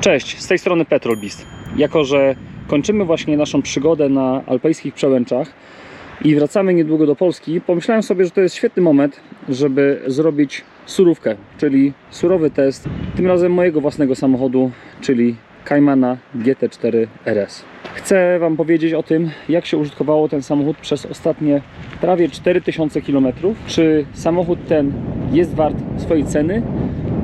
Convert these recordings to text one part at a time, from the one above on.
Cześć, z tej strony Petrol Beast. Jako że kończymy właśnie naszą przygodę na alpejskich przełęczach i wracamy niedługo do Polski, pomyślałem sobie, że to jest świetny moment, żeby zrobić surówkę, czyli surowy test, tym razem mojego własnego samochodu, czyli Caymana GT4 RS. Chcę Wam powiedzieć o tym, jak się użytkowało ten samochód przez ostatnie prawie 4000 km. Czy samochód ten jest wart swojej ceny,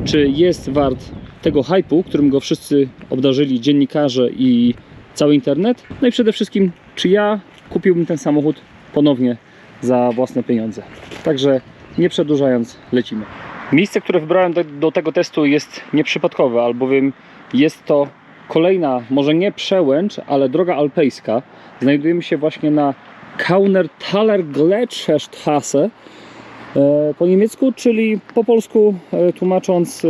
czy jest wart tego hype'u, którym go wszyscy obdarzyli dziennikarze i cały internet. No i przede wszystkim, czy ja kupiłbym ten samochód ponownie za własne pieniądze. Także nie przedłużając, lecimy. Miejsce, które wybrałem do tego testu jest nieprzypadkowe, albowiem jest to kolejna, może nie przełęcz, ale droga alpejska. Znajdujemy się właśnie na Kaunertaler Gletscherstraße po niemiecku, czyli po polsku tłumacząc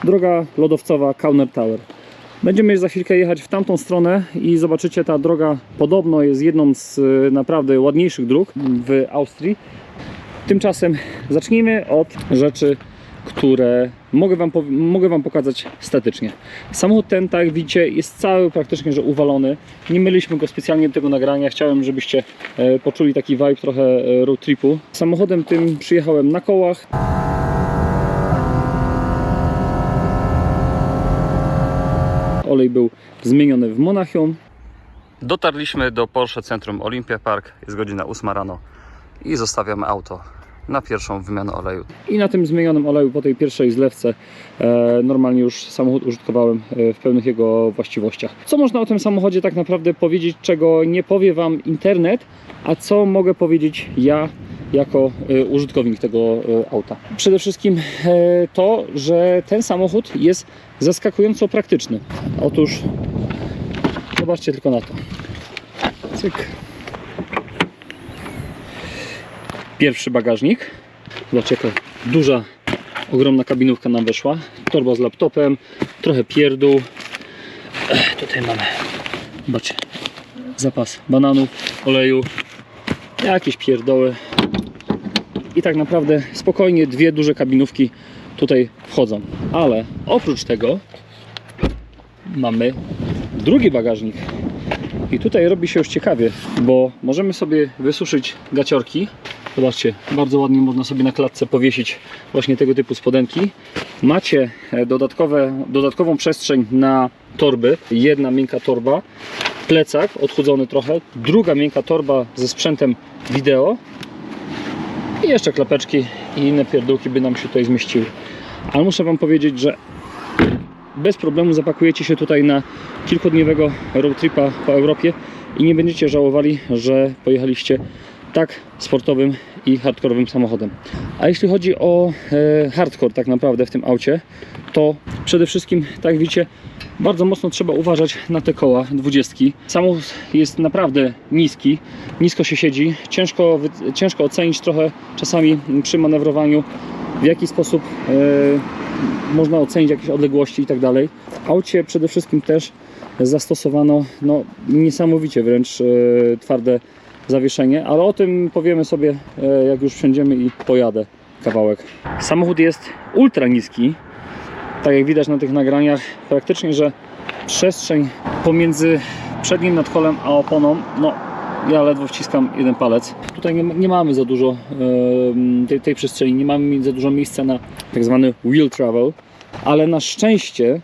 droga lodowcowa Kaunertaler. Będziemy za chwilkę jechać w tamtą stronę i zobaczycie, ta droga podobno jest jedną z naprawdę ładniejszych dróg w Austrii. Tymczasem zacznijmy od rzeczy, które mogę Wam pokazać statycznie. Samochód ten, tak jak widzicie, jest cały praktycznie że uwalony. Nie myliśmy go specjalnie do tego nagrania. Chciałem, żebyście poczuli taki vibe trochę road tripu. Samochodem tym przyjechałem na kołach. Olej był zmieniony w Monachium. Dotarliśmy do Porsche Centrum Olympia Park. Jest godzina 8 rano i zostawiamy auto na pierwszą wymianę oleju. I na tym zmienionym oleju, po tej pierwszej zlewce, normalnie już samochód użytkowałem w pełnych jego właściwościach. Co można o tym samochodzie tak naprawdę powiedzieć, czego nie powie Wam internet, a co mogę powiedzieć ja jako użytkownik tego auta? Przede wszystkim to, że ten samochód jest zaskakująco praktyczny. Otóż zobaczcie tylko na to. Cyk. Pierwszy bagażnik. Zobaczcie, jaka duża, ogromna kabinówka nam weszła. Torba z laptopem, trochę pierdół. Tutaj mamy, zobaczcie, zapas bananów, oleju, jakieś pierdoły. I tak naprawdę spokojnie dwie duże kabinówki tutaj wchodzą. Ale oprócz tego mamy drugi bagażnik. I tutaj robi się już ciekawie, bo możemy sobie wysuszyć gaciorki. Zobaczcie, bardzo ładnie można sobie na klatce powiesić właśnie tego typu spodenki. Macie dodatkową przestrzeń na torby. Jedna miękka torba, plecak odchudzony trochę, druga miękka torba ze sprzętem wideo i jeszcze klapeczki i inne pierdółki by nam się tutaj zmieściły. Ale muszę Wam powiedzieć, że bez problemu zapakujecie się tutaj na kilkudniowego road tripa po Europie i nie będziecie żałowali, że pojechaliście tak sportowym i hardkorowym samochodem. A jeśli chodzi o hardcore tak naprawdę w tym aucie, to przede wszystkim, tak jak widzicie, bardzo mocno trzeba uważać na te koła 20. Samochód jest naprawdę niski, nisko się siedzi, ciężko ocenić trochę czasami przy manewrowaniu, w jaki sposób można ocenić jakieś odległości i tak dalej. W aucie przede wszystkim też zastosowano niesamowicie wręcz twarde zawieszenie, ale o tym powiemy sobie, jak już wsiądziemy i pojadę kawałek. Samochód jest ultra niski, tak jak widać na tych nagraniach, praktycznie, że przestrzeń pomiędzy przednim nadkolem a oponą, ja ledwo wciskam jeden palec. Tutaj nie mamy za dużo tej przestrzeni, nie mamy za dużo miejsca na tak zwany wheel travel, ale na szczęście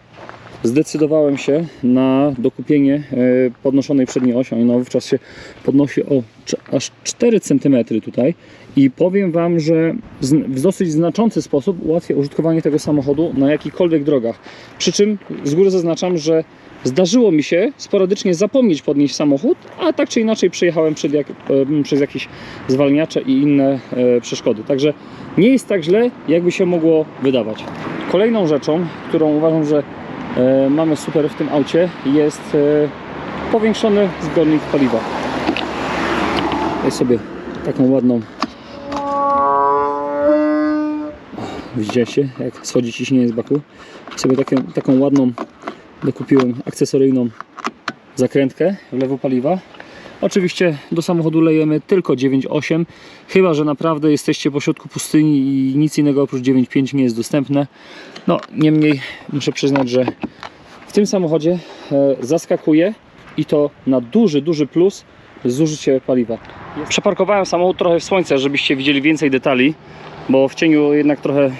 zdecydowałem się na dokupienie podnoszonej przedniej osi. Ona wówczas się podnosi o aż 4 cm tutaj i powiem Wam, że w dosyć znaczący sposób ułatwia użytkowanie tego samochodu na jakichkolwiek drogach. Przy czym z góry zaznaczam, że zdarzyło mi się sporadycznie zapomnieć podnieść samochód, a tak czy inaczej przejechałem przez jakieś zwalniacze i inne przeszkody. Także nie jest tak źle, jakby się mogło wydawać. Kolejną rzeczą, którą uważam, że mamy super w tym aucie, jest powiększony zbiornik paliwa. Jest sobie taką ładną, widzicie jak schodzi ciśnienie z baku, sobie taką ładną dokupiłem akcesoryjną zakrętkę wlewu paliwa. Oczywiście do samochodu lejemy tylko 9,8, chyba że naprawdę jesteście pośrodku pustyni i nic innego oprócz 9,5 nie jest dostępne. Niemniej muszę przyznać, że w tym samochodzie zaskakuje i to na duży plus zużycie paliwa. Przeparkowałem samochód trochę w słońce, żebyście widzieli więcej detali, bo w cieniu jednak trochę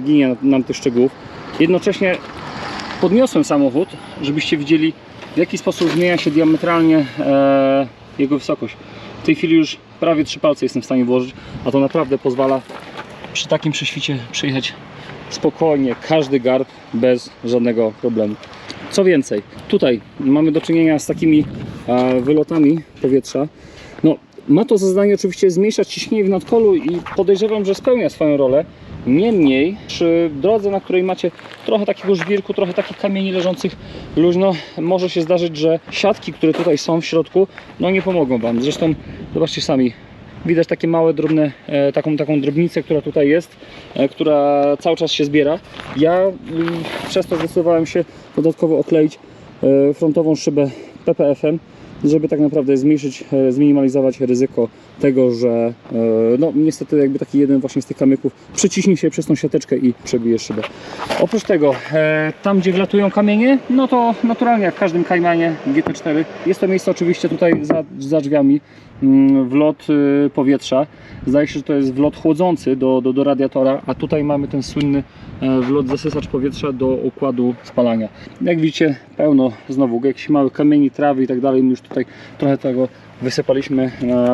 ginie nam tych szczegółów. Jednocześnie podniosłem samochód, żebyście widzieli, w jaki sposób zmienia się diametralnie jego wysokość. W tej chwili już prawie 3 palce jestem w stanie włożyć, a to naprawdę pozwala przy takim prześwicie przejechać spokojnie każdy garb bez żadnego problemu. Co więcej, tutaj mamy do czynienia z takimi wylotami powietrza. No, ma to za zadanie oczywiście zmniejszać ciśnienie w nadkolu i podejrzewam, że spełnia swoją rolę. Niemniej przy drodze, na której macie trochę takiego żwirku, trochę takich kamieni leżących luźno, może się zdarzyć, że siatki, które tutaj są w środku, no nie pomogą Wam. Zresztą zobaczcie sami, widać takie małe, drobne, taką drobnicę, która tutaj jest, która cały czas się zbiera. Ja przez to zdecydowałem się dodatkowo okleić frontową szybę PPF-em, żeby tak naprawdę zminimalizować ryzyko tego, że no niestety jakby taki jeden właśnie z tych kamyków przeciśnie się przez tą siateczkę i przebije szybę. Oprócz tego, tam gdzie wlatują kamienie, no to naturalnie jak w każdym Caymanie GT4 jest to miejsce oczywiście tutaj za drzwiami, wlot powietrza. Zdaje się, że to jest wlot chłodzący do radiatora, a tutaj mamy ten słynny wlot zasysacz powietrza do układu spalania. Jak widzicie, pełno znowu jakichś małych kamieni, trawy i tak dalej. My już tutaj trochę tego wysypaliśmy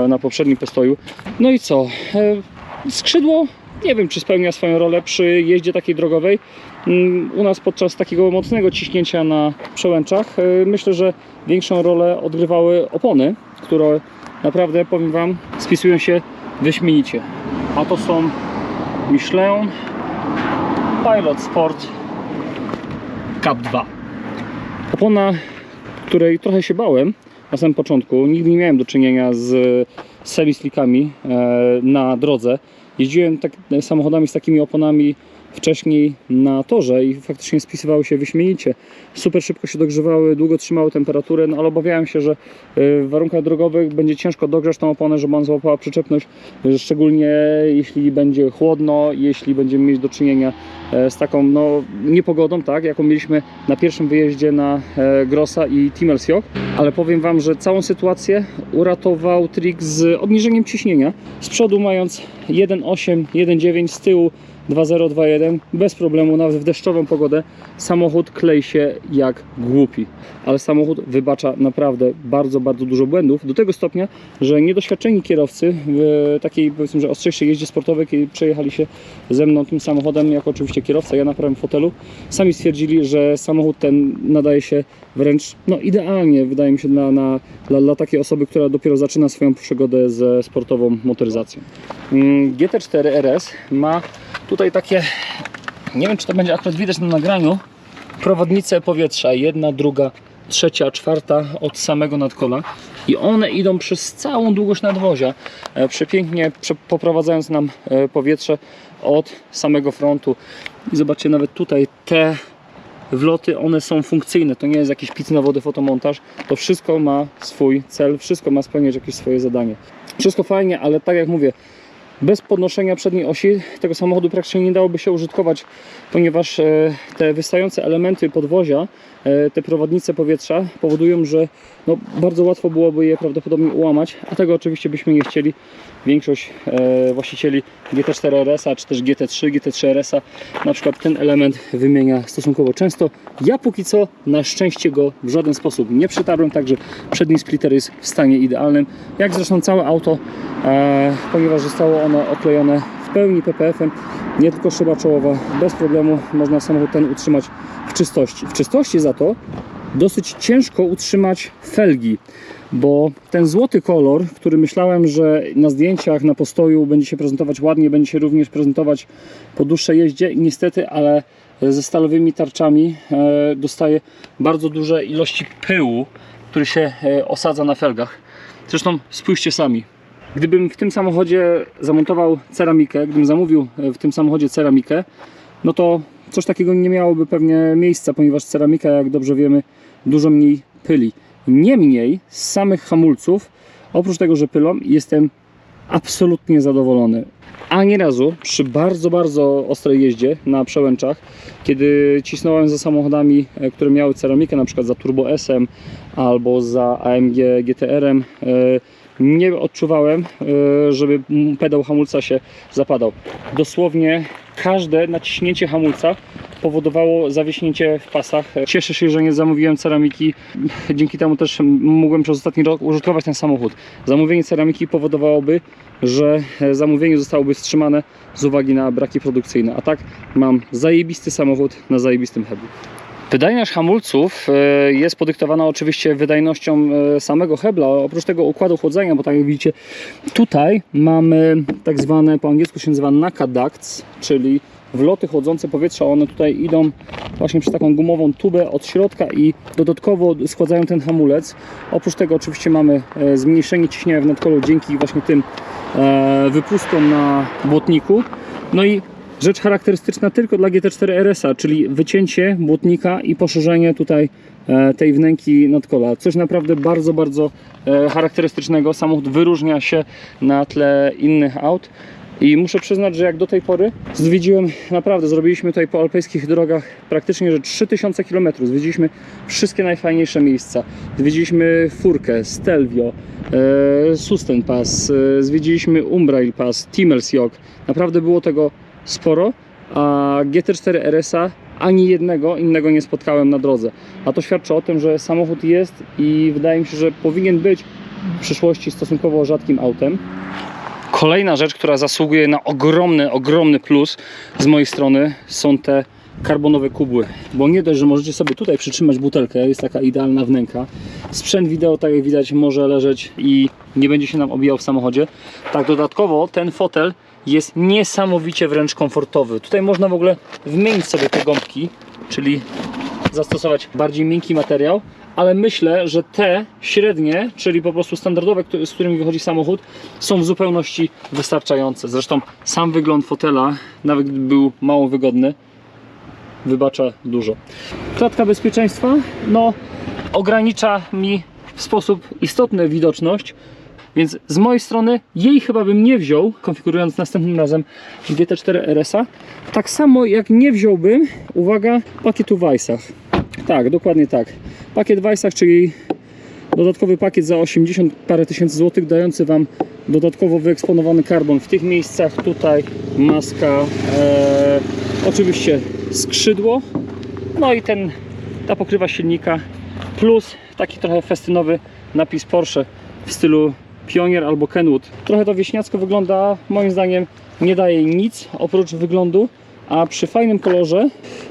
na poprzednim postoju. No i co? Skrzydło nie wiem, czy spełnia swoją rolę przy jeździe takiej drogowej. U nas podczas takiego mocnego ciśnięcia na przełęczach myślę, że większą rolę odgrywały opony, które naprawdę, powiem Wam, spisują się wyśmienicie. A to są Michelin Pilot Sport Cup 2. Opona, której trochę się bałem na samym początku. Nigdy nie miałem do czynienia z semi-slickami na drodze. Jeździłem samochodami z takimi oponami wcześniej na torze i faktycznie spisywały się wyśmienicie. Super szybko się dogrzewały, długo trzymały temperaturę, no ale obawiałem się, że w warunkach drogowych będzie ciężko dogrzać tą oponę, żeby ona złapała przyczepność, szczególnie jeśli będzie chłodno, jeśli będziemy mieć do czynienia z taką no, niepogodą, tak, jaką mieliśmy na pierwszym wyjeździe na Grossa i Timmelsjoch. Ale powiem Wam, że całą sytuację uratował trik z obniżeniem ciśnienia. Z przodu mając 1.8, 1.9, z tyłu 2.0, 2.1, bez problemu, nawet w deszczową pogodę samochód klei się jak głupi. Ale samochód wybacza naprawdę bardzo dużo błędów, do tego stopnia, że niedoświadczeni kierowcy w takiej, powiedzmy, że ostrzejszej jeździe sportowej, kiedy przejechali się ze mną tym samochodem, jako oczywiście kierowca, ja na prawym fotelu, sami stwierdzili, że samochód ten nadaje się wręcz no, idealnie, wydaje mi się, dla takiej osoby, która dopiero zaczyna swoją przygodę ze sportową motoryzacją. GT4 RS ma tutaj takie, nie wiem, czy to będzie akurat widać na nagraniu, prowadnice powietrza, jedna, druga, trzecia, czwarta od samego nadkola i one idą przez całą długość nadwozia, przepięknie poprowadzając nam powietrze od samego frontu. I zobaczcie, nawet tutaj te wloty, one są funkcyjne, to nie jest jakiś pic na wodę fotomontaż, to wszystko ma swój cel, wszystko ma spełniać jakieś swoje zadanie. Wszystko fajnie, ale tak jak mówię, bez podnoszenia przedniej osi tego samochodu praktycznie nie dałoby się użytkować, ponieważ te wystające elementy podwozia, te prowadnice powietrza powodują, że no, bardzo łatwo byłoby je prawdopodobnie ułamać, a tego oczywiście byśmy nie chcieli. Większość właścicieli GT4 RS-a czy też GT3, GT3 RS-a na przykład ten element wymienia stosunkowo często. Ja póki co na szczęście go w żaden sposób nie przetarłem, także przedni splitter jest w stanie idealnym, jak zresztą całe auto, ponieważ zostało ono oklejone w pełni PPF-em, nie tylko szyba czołowa, bez problemu można samochód ten utrzymać w czystości. W czystości za to dosyć ciężko utrzymać felgi, bo ten złoty kolor, który myślałem, że na zdjęciach, na postoju będzie się prezentować ładnie, będzie się również prezentować po dłuższej jeździe i niestety, ale ze stalowymi tarczami dostaje bardzo duże ilości pyłu, który się osadza na felgach. Zresztą spójrzcie sami. Gdybym w tym samochodzie zamontował ceramikę, gdybym zamówił w tym samochodzie ceramikę, no to coś takiego nie miałoby pewnie miejsca, ponieważ ceramika, jak dobrze wiemy, dużo mniej pyli. Niemniej z samych hamulców, oprócz tego, że pylą, jestem absolutnie zadowolony. Ani razu przy bardzo ostrej jeździe na przełęczach, kiedy cisnąłem za samochodami, które miały ceramikę, na przykład za Turbo S-em albo za AMG GTR-em, nie odczuwałem, żeby pedał hamulca się zapadał. Dosłownie każde naciśnięcie hamulca powodowało zawiśnięcie w pasach. Cieszę się, że nie zamówiłem ceramiki. Dzięki temu też mogłem przez ostatni rok użytkować ten samochód. Zamówienie ceramiki powodowałoby, że zamówienie zostałoby wstrzymane z uwagi na braki produkcyjne. A tak mam zajebisty samochód na zajebistym heblu. Wydajność hamulców jest podyktowana oczywiście wydajnością samego hebla, oprócz tego układu chłodzenia, bo tak jak widzicie, tutaj mamy tak zwane, po angielsku się nazywa NACA ducts, czyli wloty chłodzące powietrza. One tutaj idą właśnie przez taką gumową tubę od środka i dodatkowo schładzają ten hamulec. Oprócz tego oczywiście mamy zmniejszenie ciśnienia w nadkolu dzięki właśnie tym wypustom na błotniku. No i rzecz charakterystyczna tylko dla GT4 RS-a, czyli wycięcie błotnika i poszerzenie tutaj tej wnęki nadkola. Coś naprawdę bardzo charakterystycznego. Samochód wyróżnia się na tle innych aut. I muszę przyznać, że jak do tej pory zwiedziłem, naprawdę zrobiliśmy tutaj po alpejskich drogach praktycznie, że 3000 km. Zwiedziliśmy wszystkie najfajniejsze miejsca. Zwiedziliśmy Furkę, Stelvio, Susten Pass, zwiedziliśmy Umbrail Pass, Timmelsjok. Naprawdę było tego sporo, a GT4 RS-a ani jednego innego nie spotkałem na drodze. A to świadczy o tym, że samochód jest i wydaje mi się, że powinien być w przyszłości stosunkowo rzadkim autem. Kolejna rzecz, która zasługuje na ogromny plus z mojej strony, są te karbonowe kubły. Bo nie dość, że możecie sobie tutaj przytrzymać butelkę, jest taka idealna wnęka. Sprzęt wideo, tak jak widać, może leżeć i nie będzie się nam obijał w samochodzie. Tak, dodatkowo ten fotel jest niesamowicie wręcz komfortowy. Tutaj można w ogóle wymienić sobie te gąbki, czyli zastosować bardziej miękki materiał. Ale myślę, że te średnie, czyli po prostu standardowe, z którymi wychodzi samochód, są w zupełności wystarczające. Zresztą sam wygląd fotela, nawet gdyby był mało wygodny, wybacza dużo. Klatka bezpieczeństwa, no, ogranicza mi w sposób istotny widoczność, więc z mojej strony jej chyba bym nie wziął, konfigurując następnym razem GT4 RS-a. Tak samo jak nie wziąłbym, uwaga, pakietu w Weissach. Tak, dokładnie tak. Pakiet w Weissach, czyli dodatkowy pakiet za 80 parę tysięcy złotych, dający Wam dodatkowo wyeksponowany karbon w tych miejscach. Tutaj maska, oczywiście skrzydło, no i ta pokrywa silnika, plus taki trochę festynowy napis Porsche w stylu Pionier albo Kenwood. Trochę to wieśniacko wygląda, moim zdaniem nie daje nic oprócz wyglądu, a przy fajnym kolorze,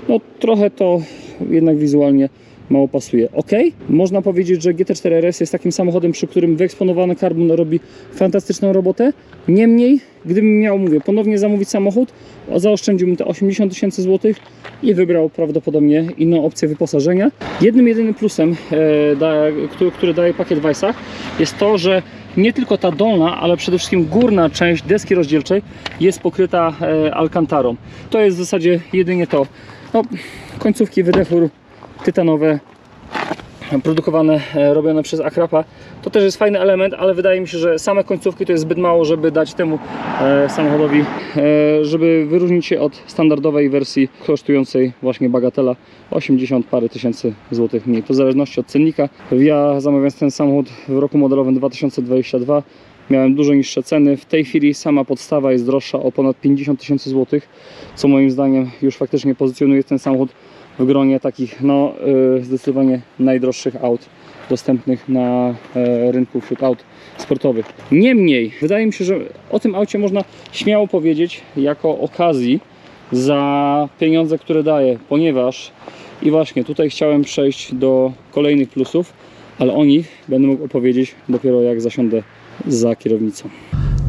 no trochę to jednak wizualnie mało pasuje. Ok, można powiedzieć, że GT4 RS jest takim samochodem, przy którym wyeksponowany karbon robi fantastyczną robotę. Niemniej, gdybym miał, mówię, ponownie zamówić samochód, zaoszczędziłbym te 80 tysięcy złotych i wybrał prawdopodobnie inną opcję wyposażenia. Jedynym plusem, który daje pakiet w Weissach, jest to, że nie tylko ta dolna, ale przede wszystkim górna część deski rozdzielczej jest pokryta alkantarą. To jest w zasadzie jedynie to. No, końcówki wydechór tytanowe produkowane, robione przez Akrapa, to też jest fajny element, ale wydaje mi się, że same końcówki to jest zbyt mało, żeby dać temu samochodowi, żeby wyróżnić się od standardowej wersji kosztującej właśnie bagatela 80 parę tysięcy złotych mniej. To w zależności od cennika. Ja zamawiając ten samochód w roku modelowym 2022 miałem dużo niższe ceny. W tej chwili sama podstawa jest droższa o ponad 50 tysięcy złotych, co moim zdaniem już faktycznie pozycjonuje ten samochód w gronie takich, no, zdecydowanie najdroższych aut dostępnych na rynku wśród aut sportowych. Niemniej, wydaje mi się, że o tym aucie można śmiało powiedzieć jako okazji za pieniądze, które daje, ponieważ i właśnie tutaj chciałem przejść do kolejnych plusów, ale o nich będę mógł opowiedzieć dopiero jak zasiądę za kierownicą.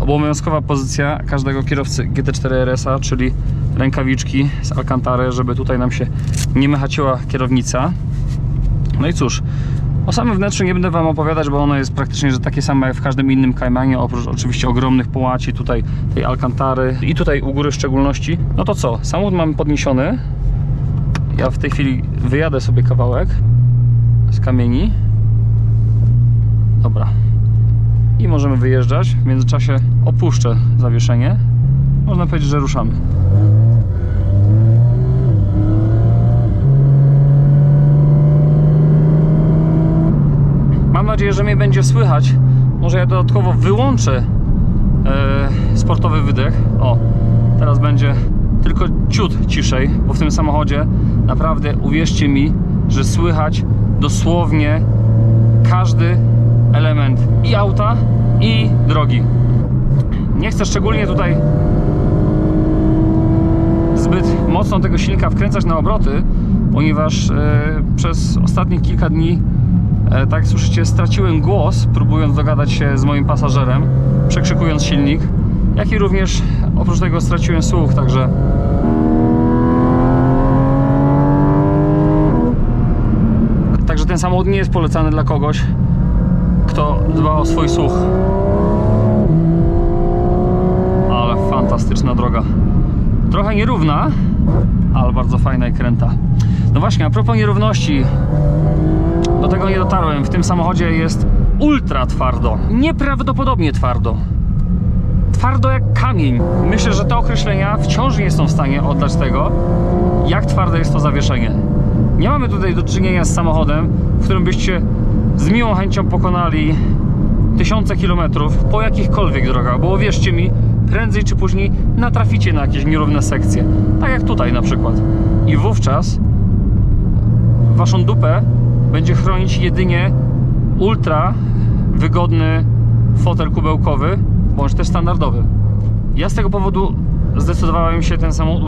Obowiązkowa pozycja każdego kierowcy GT4 RS-a, czyli rękawiczki z Alcantary, żeby tutaj nam się nie mechaciła kierownica. No i cóż, o samym wnętrzu nie będę Wam opowiadać, bo ono jest praktycznie że takie same jak w każdym innym Caymanie, oprócz oczywiście ogromnych połaci tutaj tej Alcantary i tutaj u góry w szczególności. No to co, samochód mamy podniesiony. Ja w tej chwili wyjadę sobie kawałek z kamieni. Dobra. i możemy wyjeżdżać. W międzyczasie opuszczę zawieszenie. Można powiedzieć, że ruszamy. Mam nadzieję, że mnie będzie słychać. Może ja dodatkowo wyłączę sportowy wydech. O, teraz będzie tylko ciut ciszej, bo w tym samochodzie naprawdę, uwierzcie mi, że słychać dosłownie każdy element i auta, i drogi. Nie chcę szczególnie tutaj zbyt mocno tego silnika wkręcać na obroty, ponieważ przez ostatnich kilka dni, tak jak słyszycie, straciłem głos, próbując dogadać się z moim pasażerem, przekrzykując silnik, jak i również oprócz tego straciłem słuch, także ten samochód nie jest polecany dla kogoś, kto dba o swój słuch. Ale fantastyczna droga. Trochę nierówna, ale bardzo fajna i kręta. No właśnie, a propos nierówności, do tego nie dotarłem. W tym samochodzie jest ultra twardo. Nieprawdopodobnie twardo. Twardo jak kamień. Myślę, że te określenia wciąż nie są w stanie oddać tego, jak twarde jest to zawieszenie. Nie mamy tutaj do czynienia z samochodem, w którym byście z miłą chęcią pokonali tysiące kilometrów po jakichkolwiek drogach, bo wierzcie mi, prędzej czy później natraficie na jakieś nierówne sekcje, tak jak tutaj na przykład. I wówczas waszą dupę będzie chronić jedynie ultra wygodny fotel kubełkowy, bądź też standardowy. Ja z tego powodu zdecydowałem się ten samochód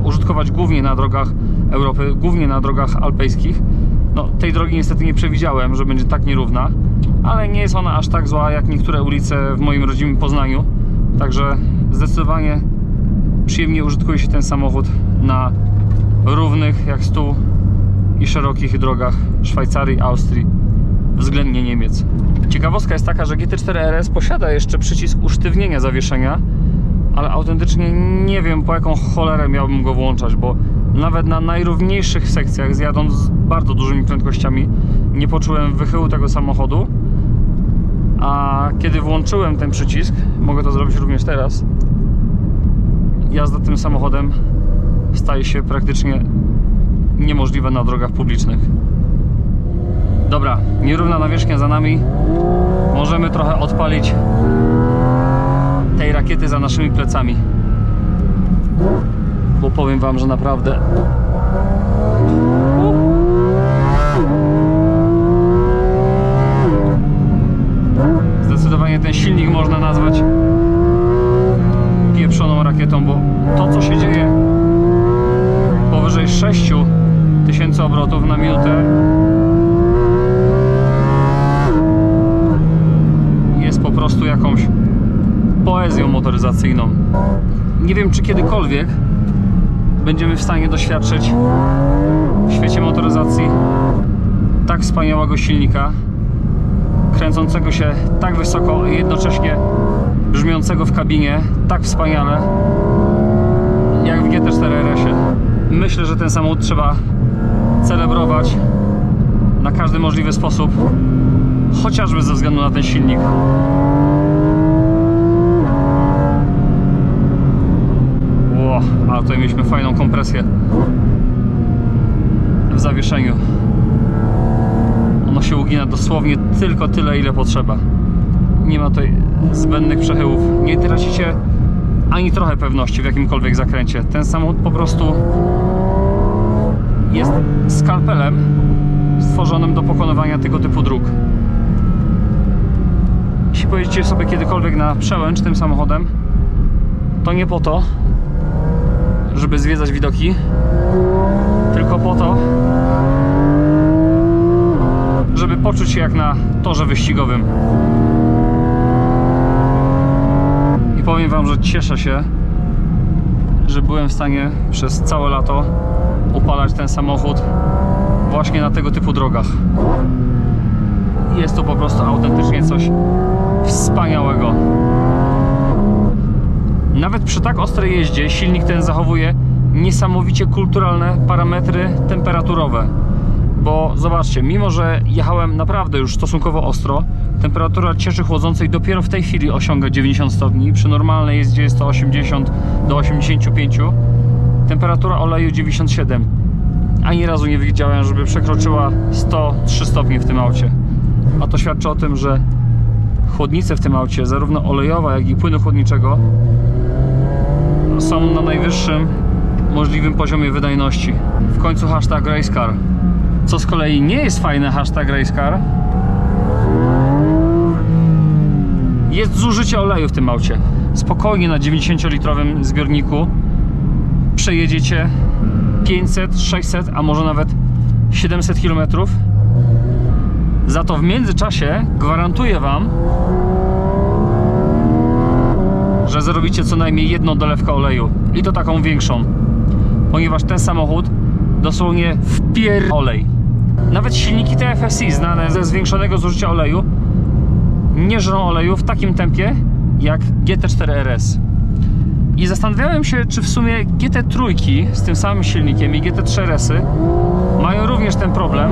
użytkować głównie na drogach Europy, głównie na drogach alpejskich. No, tej drogi niestety nie przewidziałem, że będzie tak nierówna, ale nie jest ona aż tak zła jak niektóre ulice w moim rodzimym Poznaniu. Także zdecydowanie przyjemnie użytkuje się ten samochód na równych jak stół i szerokich drogach Szwajcarii, Austrii, względnie Niemiec. Ciekawostka jest taka, że GT4 RS posiada jeszcze przycisk usztywnienia zawieszenia, ale autentycznie nie wiem, po jaką cholerę miałbym go włączać, bo nawet na najrówniejszych sekcjach, zjadąc z bardzo dużymi prędkościami, nie poczułem wychyłu tego samochodu. A kiedy włączyłem ten przycisk, mogę to zrobić również teraz, jazda tym samochodem staje się praktycznie niemożliwa na drogach publicznych. Dobra, nierówna nawierzchnia za nami. Możemy trochę odpalić tej rakiety za naszymi plecami, bo powiem wam, że naprawdę zdecydowanie ten silnik można nazwać pieprzoną rakietą, bo to, co się dzieje powyżej 6000 obrotów na minutę, jest po prostu jakąś poezją motoryzacyjną. Nie wiem, czy kiedykolwiek będziemy w stanie doświadczyć w świecie motoryzacji tak wspaniałego silnika, kręcącego się tak wysoko i jednocześnie brzmiącego w kabinie tak wspaniale jak w GT4 RS-ie. Myślę, że ten samochód trzeba celebrować na każdy możliwy sposób, chociażby ze względu na ten silnik. Ale tutaj mieliśmy fajną kompresję w zawieszeniu. Ono się ugina dosłownie tylko tyle, ile potrzeba. Nie ma tutaj zbędnych przechyłów. Nie tracicie ani trochę pewności w jakimkolwiek zakręcie. Ten samochód po prostu jest skalpelem stworzonym do pokonywania tego typu dróg. Jeśli pojedziecie sobie kiedykolwiek na przełęcz tym samochodem, to nie po to, żeby zwiedzać widoki, tylko po to, żeby poczuć się jak na torze wyścigowym. I powiem wam, że cieszę się, że byłem w stanie przez całe lato upalać ten samochód właśnie na tego typu drogach. Jest to po prostu autentycznie coś wspaniałego. Nawet przy tak ostrej jeździe silnik ten zachowuje niesamowicie kulturalne parametry temperaturowe. Bo zobaczcie, mimo że jechałem naprawdę już stosunkowo ostro, Temperatura cieczy chłodzącej dopiero w tej chwili osiąga 90 stopni. Przy normalnej jeździe jest to 80 do 85. Temperatura oleju 97. Ani razu nie widziałem, żeby przekroczyła 103 stopnie w tym aucie. A to świadczy o tym, że chłodnice w tym aucie, zarówno olejowa, jak i płynu chłodniczego, są na najwyższym możliwym poziomie wydajności. W końcu hashtag Racecar. Co z kolei nie jest fajne, hashtag Racecar, jest zużycie oleju w tym aucie. Spokojnie na 90-litrowym zbiorniku przejedziecie 500, 600, a może nawet 700 km. Za to w międzyczasie gwarantuję Wam, że zrobicie co najmniej jedną dolewkę oleju. I to taką większą. Ponieważ ten samochód dosłownie wpier olej. Nawet silniki TFSI znane ze zwiększonego zużycia oleju nie żrą oleju w takim tempie jak GT4 RS. I zastanawiałem się, czy w sumie GT3 z tym samym silnikiem i GT3 RS-y mają również ten problem,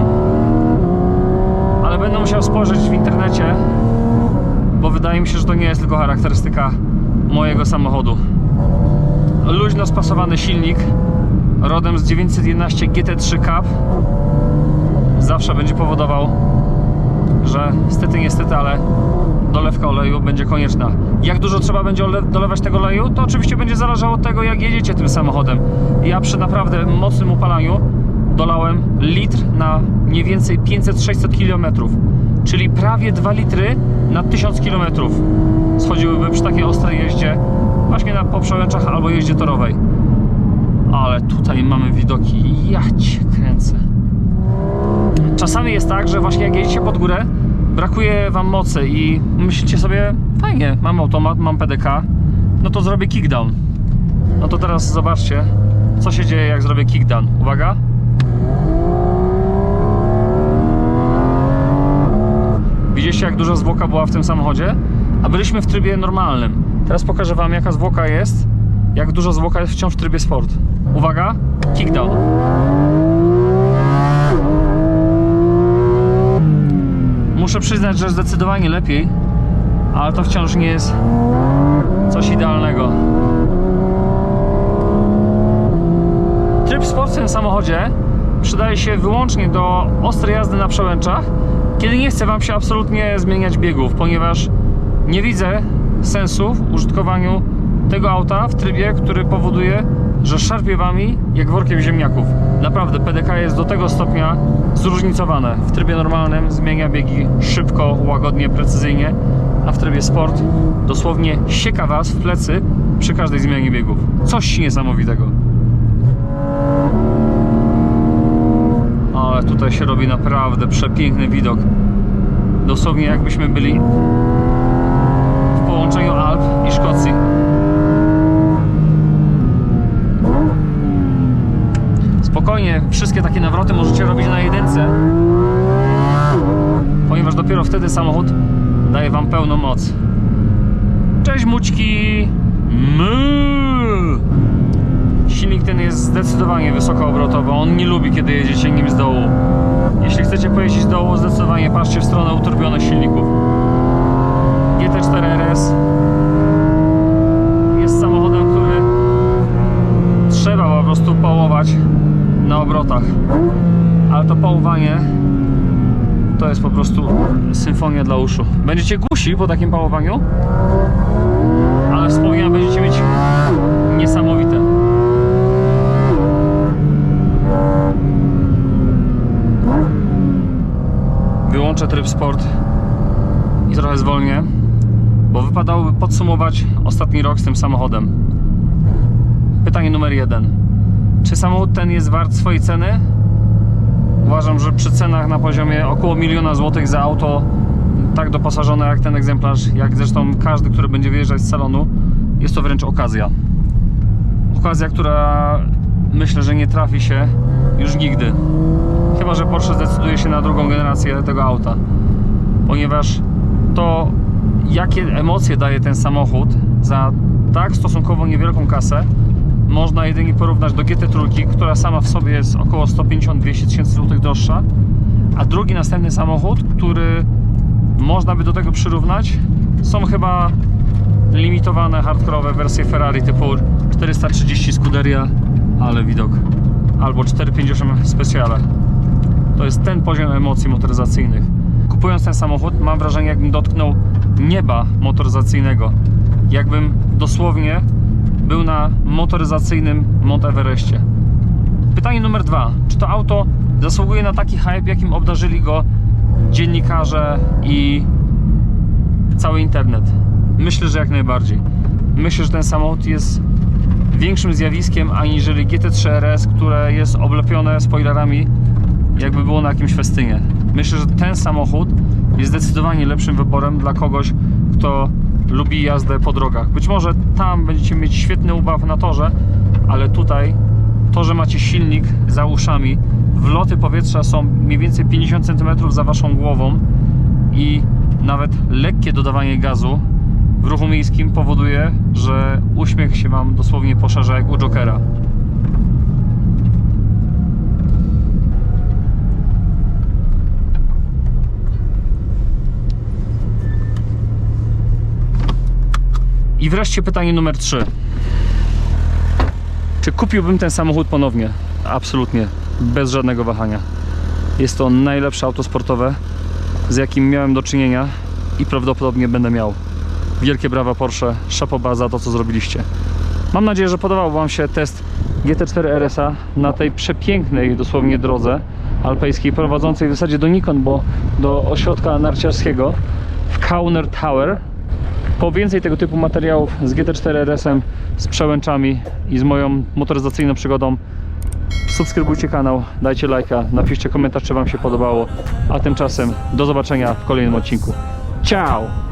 ale będę musiał spojrzeć w internecie, bo wydaje mi się, że to nie jest tylko charakterystyka mojego samochodu. Luźno spasowany silnik rodem z 911 GT3 Cup zawsze będzie powodował, że niestety, ale dolewka oleju będzie konieczna. Jak dużo trzeba będzie dolewać tego oleju, to oczywiście będzie zależało od tego, jak jedziecie tym samochodem. Ja przy naprawdę mocnym upalaniu dolałem litr na mniej więcej 500-600 km, czyli prawie 2 litry na 1000 km schodziłyby przy takiej ostrej jeździe właśnie po przełęczach albo jeździe torowej. Ale tutaj mamy widoki, ja cię kręcę. Czasami jest tak, że właśnie jak jedziecie pod górę, brakuje Wam mocy i myślicie sobie, fajnie, mam automat, mam PDK, no to zrobię kickdown. No to teraz zobaczcie, co się dzieje, jak zrobię kickdown. Uwaga! Widzieliście, jak duża zwłoka była w tym samochodzie? A byliśmy w trybie normalnym. Teraz pokażę Wam, jaka zwłoka jest, jak duża zwłoka jest wciąż w trybie sport. Uwaga! Kickdown. Muszę przyznać, że zdecydowanie lepiej, ale to wciąż nie jest coś idealnego. Tryb sport w tym samochodzie przydaje się wyłącznie do ostrej jazdy na przełęczach, kiedy nie chce Wam się absolutnie zmieniać biegów, ponieważ nie widzę sensu w użytkowaniu tego auta w trybie, który powoduje, że szarpie Wami jak workiem ziemniaków. Naprawdę, PDK jest do tego stopnia zróżnicowane. W trybie normalnym zmienia biegi szybko, łagodnie, precyzyjnie, a w trybie sport dosłownie sieka Was w plecy przy każdej zmianie biegów. Coś niesamowitego. Ale tutaj się robi naprawdę przepiękny widok. Dosłownie jakbyśmy byli w połączeniu Alp i Szkocji. Spokojnie, wszystkie takie nawroty możecie robić na jedynce, ponieważ dopiero wtedy samochód daje Wam pełną moc. Cześć mućki! Silnik ten jest zdecydowanie wysokoobrotowy, on nie lubi, kiedy jedziecie nim z dołu. Jeśli chcecie pojeździć z dołu, zdecydowanie patrzcie w stronę uturbionych silników. GT4 RS jest samochodem, który trzeba po prostu pałować na obrotach, ale to pałowanie to jest po prostu symfonia dla uszu. Będziecie głusi po takim pałowaniu, ale wspomnienia będziecie mieć niesamowite. Wyłączę tryb sport i trochę zwolnię, bo wypadałoby podsumować ostatni rok z tym samochodem. Pytanie numer 1. Czy samochód ten jest wart swojej ceny? Uważam, że przy cenach na poziomie około 1 000 000 złotych za auto tak doposażone jak ten egzemplarz, jak zresztą każdy, który będzie wyjeżdżać z salonu, jest to wręcz okazja. Okazja, która myślę, że nie trafi się już nigdy. Chyba że Porsche zdecyduje się na drugą generację tego auta. Ponieważ to, jakie emocje daje ten samochód za tak stosunkowo niewielką kasę, można jedynie porównać do GT3, która sama w sobie jest około 150-200 tysięcy złotych droższa, a drugi następny samochód, który można by do tego przyrównać. Są chyba limitowane, hardkorowe wersje Ferrari typu 430 Scuderia, ale widok. Albo 458 Speciale. To jest ten poziom emocji motoryzacyjnych. Kupując ten samochód, mam wrażenie, jakbym dotknął nieba motoryzacyjnego. Jakbym dosłownie był na motoryzacyjnym Mount Everestie. Pytanie numer 2. Czy to auto zasługuje na taki hype, jakim obdarzyli go dziennikarze i cały internet? Myślę, że jak najbardziej. Myślę, że ten samochód jest większym zjawiskiem aniżeli GT3 RS, które jest oblepione spoilerami, jakby było na jakimś festynie. Myślę, że ten samochód jest zdecydowanie lepszym wyborem dla kogoś, kto lubi jazdę po drogach. Być może tam będziecie mieć świetny ubaw na torze, ale tutaj to, że macie silnik za uszami, wloty powietrza są mniej więcej 50 cm za waszą głową i nawet lekkie dodawanie gazu w ruchu miejskim powoduje, że uśmiech się wam dosłownie poszerza jak u Jokera. I wreszcie pytanie numer 3. Czy kupiłbym ten samochód ponownie? Absolutnie, bez żadnego wahania. Jest to najlepsze auto sportowe, z jakim miałem do czynienia i prawdopodobnie będę miał. Wielkie brawa Porsche, chapeau bas za to, co zrobiliście. Mam nadzieję, że podobał wam się test GT4 RS-a na tej przepięknej dosłownie drodze alpejskiej prowadzącej w zasadzie donikąd, bo do ośrodka narciarskiego w Kauner Tower. Po więcej tego typu materiałów z GT4 RS-em, z przełęczami i z moją motoryzacyjną przygodą, subskrybujcie kanał, dajcie lajka, napiszcie komentarz, czy wam się podobało, a tymczasem do zobaczenia w kolejnym odcinku. Ciao!